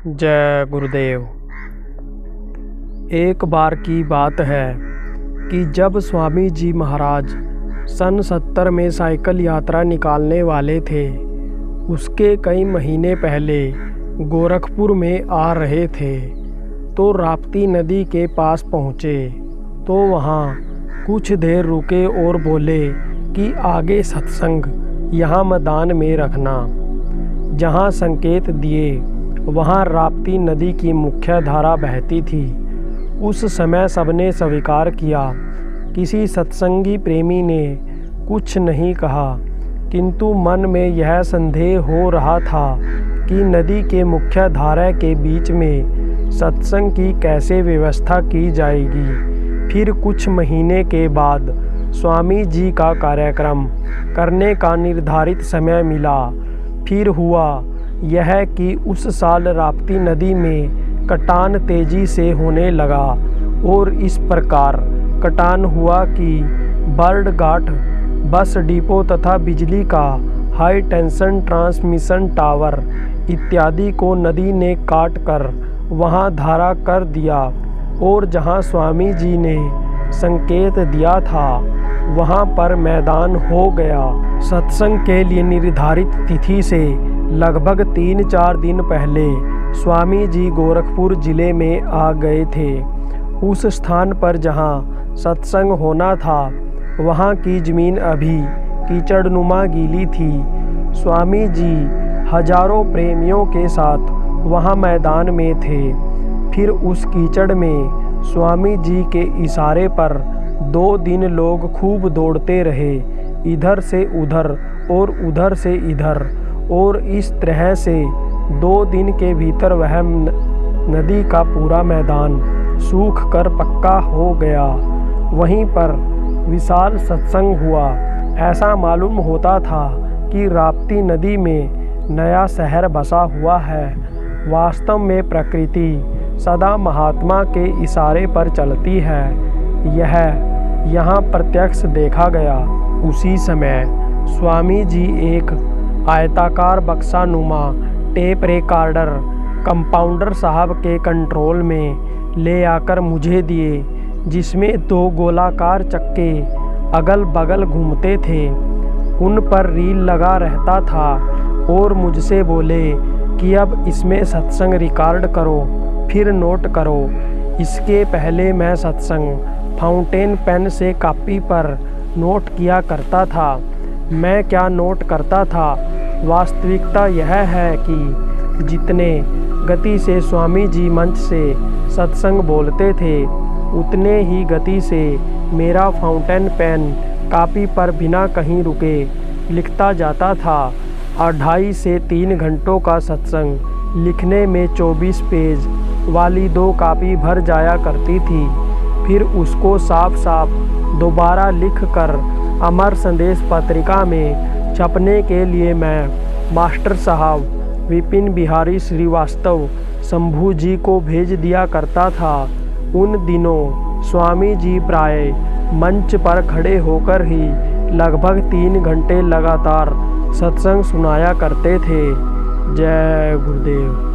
जय गुरुदेव। एक बार की बात है कि जब स्वामी जी महाराज सन 70 में साइकिल यात्रा निकालने वाले थे, उसके कई महीने पहले गोरखपुर में आ रहे थे तो राप्ती नदी के पास पहुँचे तो वहाँ कुछ देर रुके और बोले कि आगे सत्संग यहाँ मैदान में रखना। जहाँ संकेत दिए वहाँ राप्ती नदी की मुख्य धारा बहती थी। उस समय सबने स्वीकार किया। किसी सत्संगी प्रेमी ने कुछ नहीं कहा, किंतु मन में यह संदेह हो रहा था कि नदी के मुख्य धारा के बीच में सत्संग की कैसे व्यवस्था की जाएगी। फिर कुछ महीने के बाद स्वामी जी का कार्यक्रम करने का निर्धारित समय मिला। फिर हुआ यह कि उस साल राप्ती नदी में कटान तेजी से होने लगा और इस प्रकार कटान हुआ कि बर्ड घाट, बस डिपो तथा बिजली का हाई टेंशन ट्रांसमिशन टावर इत्यादि को नदी ने काट कर वहाँ धारा कर दिया और जहाँ स्वामी जी ने संकेत दिया था वहाँ पर मैदान हो गया। सत्संग के लिए निर्धारित तिथि से लगभग 3-4 दिन पहले स्वामी जी गोरखपुर जिले में आ गए थे। उस स्थान पर जहाँ सत्संग होना था वहाँ की ज़मीन अभी कीचड़नुमा गीली थी। स्वामी जी हजारों प्रेमियों के साथ वहाँ मैदान में थे। फिर उस कीचड़ में स्वामी जी के इशारे पर 2 दिन लोग खूब दौड़ते रहे, इधर से उधर और उधर से इधर, और इस तरह से 2 दिन के भीतर वह नदी का पूरा मैदान सूख कर पक्का हो गया। वहीं पर विशाल सत्संग हुआ। ऐसा मालूम होता था कि राप्ती नदी में नया शहर बसा हुआ है। वास्तव में प्रकृति सदा महात्मा के इशारे पर चलती है। यह यहाँ प्रत्यक्ष देखा गया। उसी समय स्वामी जी एक आयताकार बक्सानुमा टेप रिकॉर्डर कंपाउंडर साहब के कंट्रोल में ले आकर मुझे दिए, जिसमें 2 गोलाकार चक्के अगल बगल घूमते थे। उन पर रील लगा रहता था और मुझसे बोले कि अब इसमें सत्संग रिकॉर्ड करो, फिर नोट करो। इसके पहले मैं सत्संग फाउंटेन पेन से कॉपी पर नोट किया करता था। मैं क्या नोट करता था, वास्तविकता यह है कि जितने गति से स्वामी जी मंच से सत्संग बोलते थे उतने ही गति से मेरा फाउंटेन पेन कॉपी पर बिना कहीं रुके लिखता जाता था। 2.5 से 3 घंटों का सत्संग लिखने में 24 पेज वाली 2 कॉपी भर जाया करती थी। फिर उसको साफ साफ दोबारा लिख कर अमर संदेश पत्रिका में छपने के लिए मैं मास्टर साहब विपिन बिहारी श्रीवास्तव शंभू जी को भेज दिया करता था। उन दिनों स्वामी जी प्राय मंच पर खड़े होकर ही लगभग 3 घंटे लगातार सत्संग सुनाया करते थे। जय गुरुदेव।